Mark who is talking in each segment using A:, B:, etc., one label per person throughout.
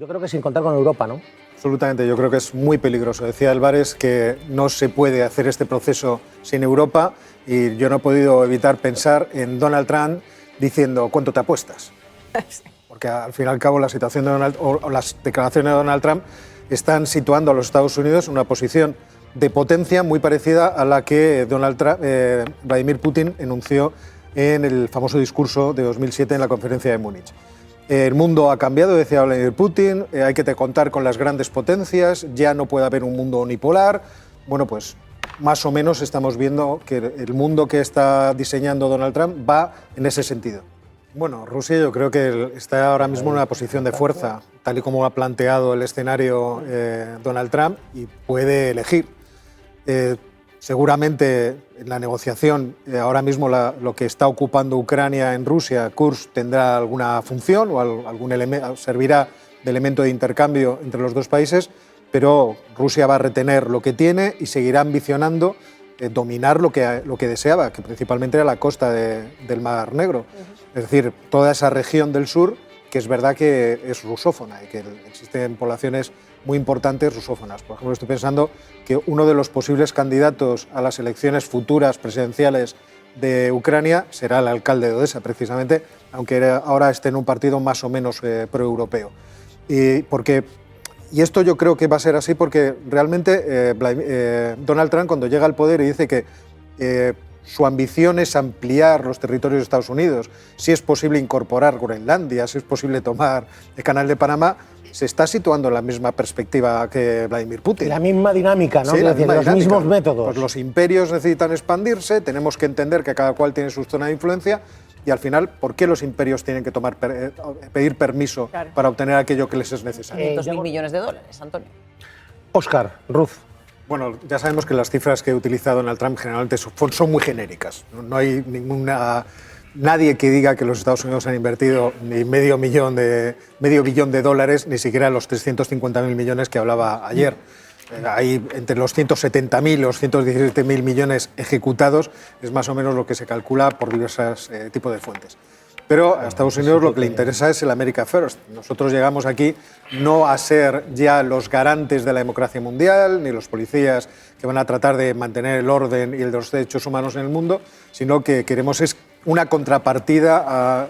A: Yo creo que sin contar con Europa, ¿no?
B: Absolutamente, yo creo que es muy peligroso. Decía Álvarez que no se puede hacer este proceso sin Europa y yo no he podido evitar pensar en Donald Trump diciendo ¿cuánto te apuestas? Porque al fin y al cabo la situación de las declaraciones de Donald Trump están situando a los Estados Unidos en una posición de potencia muy parecida a la que Vladimir Putin enunció en el famoso discurso de 2007 en la conferencia de Múnich. El mundo ha cambiado, decía Vladimir Putin, hay que contar con las grandes potencias, ya no puede haber un mundo unipolar. Bueno, pues más o menos estamos viendo que el mundo que está diseñando Donald Trump va en ese sentido. Bueno, Rusia yo creo que está ahora mismo en una posición de fuerza, tal y como ha planteado el escenario Donald Trump, y puede elegir. Seguramente en la negociación, ahora mismo lo que está ocupando Ucrania en Rusia, Kursk, tendrá alguna función o algún elemento, servirá de elemento de intercambio entre los dos países, pero Rusia va a retener lo que tiene y seguirá ambicionando dominar lo que deseaba, que principalmente era la costa del Mar Negro. Es decir, toda esa región del sur, que es verdad que es rusófona y que existen poblaciones muy importantes rusófonas. Por ejemplo, estoy pensando que uno de los posibles candidatos a las elecciones futuras presidenciales de Ucrania será el alcalde de Odesa, precisamente, aunque ahora esté en un partido más o menos proeuropeo. Y esto yo creo que va a ser así porque realmente Donald Trump, cuando llega al poder y dice que su ambición es ampliar los territorios de Estados Unidos, si es posible incorporar Groenlandia, si es posible tomar el Canal de Panamá, se está situando en la misma perspectiva que Vladimir Putin.
A: La misma dinámica, ¿no?
B: Sí,
A: los mismos métodos.
B: Pues los imperios necesitan expandirse, tenemos que entender que cada cual tiene su zona de influencia y al final, ¿por qué los imperios tienen que pedir permiso para obtener aquello que les es necesario?
C: 500.000 millones de dólares, Antonio.
A: Óscar, Ruth.
B: Bueno, ya sabemos que las cifras que utiliza Donald Trump generalmente son muy genéricas. No hay nadie que diga que los Estados Unidos han invertido ni medio billón de dólares, ni siquiera los 350.000 millones que hablaba ayer. Hay entre los 170.000 y los 117.000 millones ejecutados, es más o menos lo que se calcula por diversos tipos de fuentes. Pero a Estados Unidos lo que le interesa es el America First. Nosotros llegamos aquí no a ser ya los garantes de la democracia mundial, ni los policías que van a tratar de mantener el orden y los derechos humanos en el mundo, sino que queremos es una contrapartida a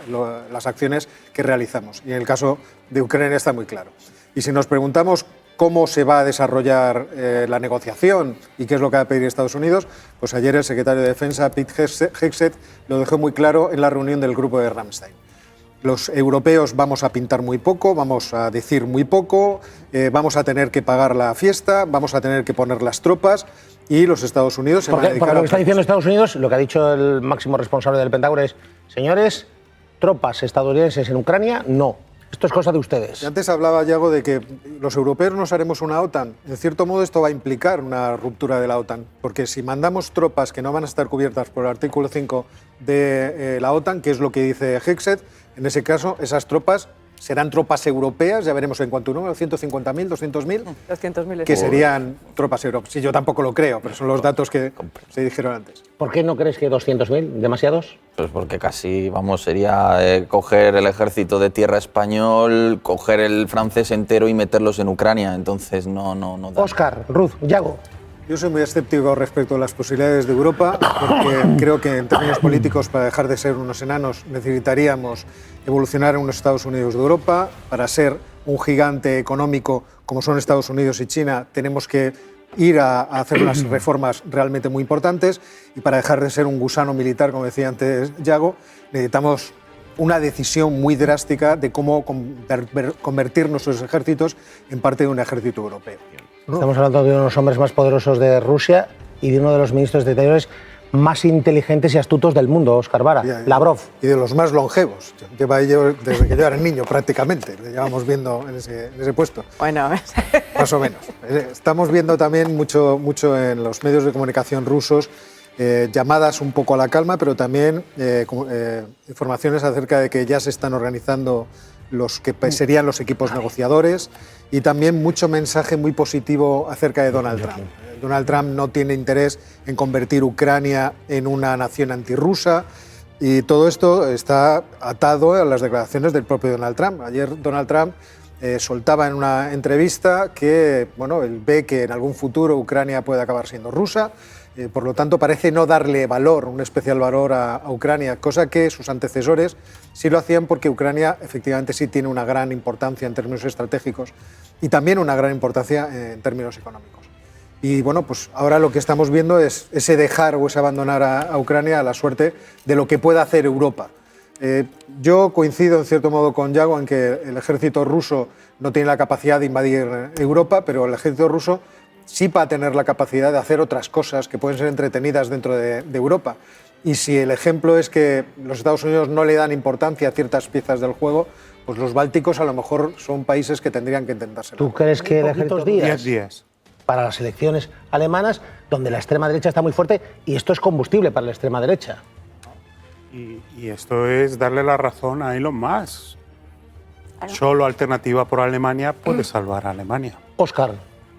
B: las acciones que realizamos. Y en el caso de Ucrania está muy claro. Y si nos preguntamos cómo se va a desarrollar la negociación y qué es lo que va a pedir Estados Unidos, pues ayer el secretario de Defensa, Pete Hegseth, lo dejó muy claro en la reunión del grupo de Ramstein. Los europeos vamos a pintar muy poco, vamos a decir muy poco, vamos a tener que pagar la fiesta, vamos a tener que poner las tropas y los Estados Unidos se van a dedicar
A: porque lo que está diciendo Estados Unidos, lo que ha dicho el máximo responsable del Pentágono es, señores, tropas estadounidenses en Ucrania, no. Esto es cosa de ustedes.
B: Y antes hablaba, Yago, de que los europeos nos haremos una OTAN. En cierto modo esto va a implicar una ruptura de la OTAN, porque si mandamos tropas que no van a estar cubiertas por el artículo 5 de la OTAN, que es lo que dice Hegseth, en ese caso esas tropas serán tropas europeas, ya veremos en cuánto número, 150.000, 200.000,
C: 200.000
B: que serían tropas europeas. Sí, yo tampoco lo creo, pero son los datos que se dijeron antes.
A: ¿Por qué no crees que 200.000? ¿Demasiados?
D: Pues porque casi, sería coger el ejército de tierra español, coger el francés entero y meterlos en Ucrania. Entonces no da.
A: Óscar, Ruth, Yago.
B: Yo soy muy escéptico respecto a las posibilidades de Europa, porque creo que en términos políticos, para dejar de ser unos enanos, necesitaríamos evolucionar en unos Estados Unidos de Europa. Para ser un gigante económico como son Estados Unidos y China, tenemos que ir a hacer unas reformas realmente muy importantes, y para dejar de ser un gusano militar, como decía antes Yago, necesitamos una decisión muy drástica de cómo convertir nuestros ejércitos en parte de un ejército europeo.
A: Estamos hablando de uno de los hombres más poderosos de Rusia y de uno de los ministros de Exteriores más inteligentes y astutos del mundo, Óscar Vara, Lavrov.
B: Y de los más longevos. Lleva ello desde que yo era niño, prácticamente. Lo llevamos viendo en ese puesto.
C: Bueno,
B: más o menos. Estamos viendo también mucho en los medios de comunicación rusos llamadas un poco a la calma, pero también informaciones acerca de que ya se están organizando los que serían los equipos negociadores, y también mucho mensaje muy positivo acerca de Donald Trump. Donald Trump no tiene interés en convertir Ucrania en una nación antirrusa, y todo esto está atado a las declaraciones del propio Donald Trump. Ayer Donald Trump soltaba en una entrevista que bueno, él ve que en algún futuro Ucrania puede acabar siendo rusa, por lo tanto parece no darle valor, un especial valor a Ucrania, cosa que sus antecesores sí lo hacían porque Ucrania efectivamente sí tiene una gran importancia en términos estratégicos y también una gran importancia en términos económicos. Y bueno, pues ahora lo que estamos viendo es ese dejar o ese abandonar a Ucrania a la suerte de lo que pueda hacer Europa. Yo coincido en cierto modo con Yago en que el ejército ruso no tiene la capacidad de invadir Europa, pero el ejército ruso sí va a tener la capacidad de hacer otras cosas que pueden ser entretenidas dentro de Europa. Y si el ejemplo es que los Estados Unidos no le dan importancia a ciertas piezas del juego, pues los bálticos a lo mejor son países que tendrían que intentárselo.
A: ¿Tú crees que el ejército
E: 10 días.
A: para las elecciones alemanas, donde la extrema derecha está muy fuerte y esto es combustible para la extrema derecha?
E: Y esto es darle la razón a Elon Musk. Solo alternativa por Alemania puede salvar a Alemania.
A: Óscar.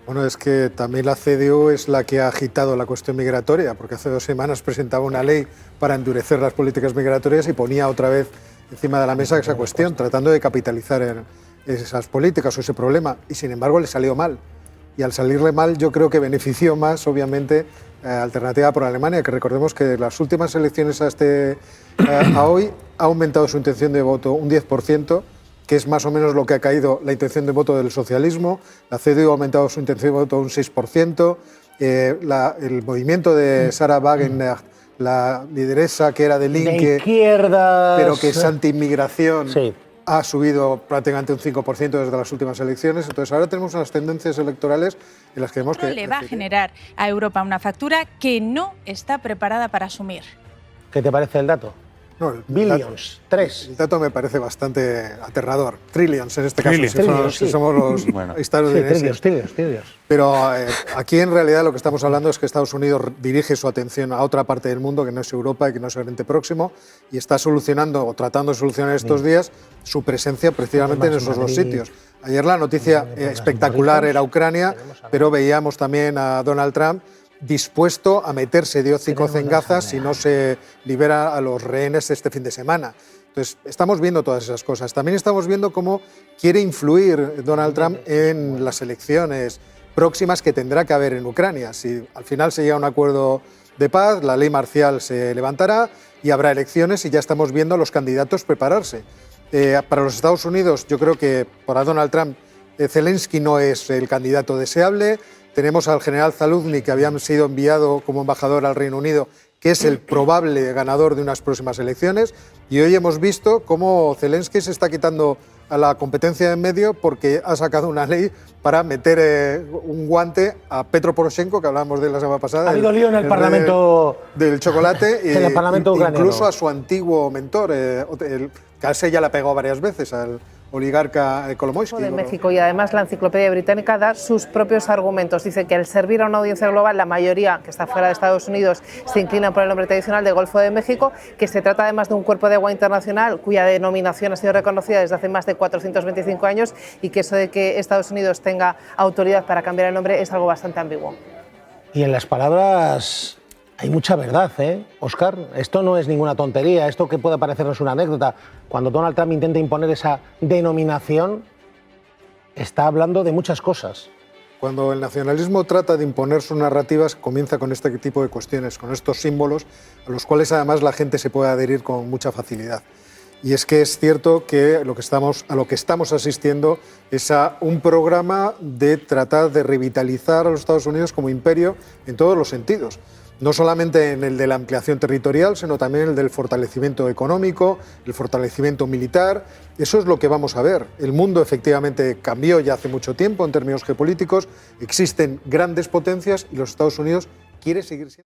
B: Bueno, es que también la CDU es la que ha agitado la cuestión migratoria, porque hace 2 semanas presentaba una ley para endurecer las políticas migratorias y ponía otra vez encima de la mesa esa cuestión, tratando de capitalizar en esas políticas o ese problema, y sin embargo le salió mal. Y al salirle mal yo creo que benefició más, obviamente, Alternativa por Alemania, que recordemos que las últimas elecciones a hoy ha aumentado su intención de voto un 10%, que es más o menos lo que ha caído la intención de voto del socialismo. La CDU ha aumentado su intención de voto un 6%. El movimiento de Sarah Wagenknecht, la lideresa que era de Linke,
A: de izquierdas,
B: pero que es anti-inmigración,
A: sí,
B: ha subido prácticamente un 5% desde las últimas elecciones. Entonces ahora tenemos unas tendencias electorales en las que vemos que
F: le va a generar a Europa una factura que no está preparada para asumir.
A: ¿Qué te parece el dato?
B: No, el
A: Billions, 3.
B: El dato me parece bastante aterrador. Trillions en este
E: Trillions.
B: caso,
A: Sí.
B: si somos los estadounidenses.
A: Trillions.
B: Pero aquí en realidad lo que estamos hablando es que Estados Unidos dirige su atención a otra parte del mundo que no es Europa y que no es Oriente Próximo, y está solucionando o tratando de solucionar estos días su presencia precisamente en esos dos sitios. Ayer la noticia espectacular era Ucrania, pero veíamos también a Donald Trump dispuesto a meterse de hocicos en Gaza si no se libera a los rehenes este fin de semana. Entonces, estamos viendo todas esas cosas. También estamos viendo cómo quiere influir Donald Trump en las elecciones próximas que tendrá que haber en Ucrania. Si al final se llega a un acuerdo de paz, la ley marcial se levantará y habrá elecciones, y ya estamos viendo a los candidatos prepararse. Para los Estados Unidos, yo creo que para Donald Trump, Zelensky no es el candidato deseable. Tenemos al general Zaluzny, que había sido enviado como embajador al Reino Unido, que es el probable ganador de unas próximas elecciones. Y hoy hemos visto cómo Zelensky se está quitando a la competencia de en medio porque ha sacado una ley para meter un guante a Petro Poroshenko, que hablábamos de la semana pasada.
A: Ha habido lío en el Parlamento
B: del chocolate,
A: en el Parlamento ucraniano.
B: Incluso a su antiguo mentor, que a ese ya le ha pegado varias veces, al oligarca Kolomoisky.
C: De México, y además la Enciclopedia Británica da sus propios argumentos. Dice que al servir a una audiencia global, la mayoría que está fuera de Estados Unidos se inclina por el nombre tradicional de Golfo de México, que se trata además de un cuerpo de agua internacional cuya denominación ha sido reconocida desde hace más de 425 años, y que eso de que Estados Unidos tenga autoridad para cambiar el nombre es algo bastante ambiguo.
A: Y en las palabras hay mucha verdad, Óscar. Esto no es ninguna tontería, esto que puede parecernos una anécdota. Cuando Donald Trump intenta imponer esa denominación, está hablando de muchas cosas.
B: Cuando el nacionalismo trata de imponer sus narrativas, comienza con este tipo de cuestiones, con estos símbolos, a los cuales además la gente se puede adherir con mucha facilidad. Y es que es cierto que a lo que estamos asistiendo es a un programa de tratar de revitalizar a los Estados Unidos como imperio en todos los sentidos. No solamente en el de la ampliación territorial, sino también el del fortalecimiento económico, el fortalecimiento militar. Eso es lo que vamos a ver. El mundo efectivamente cambió ya hace mucho tiempo en términos geopolíticos. Existen grandes potencias y los Estados Unidos quieren seguir siendo...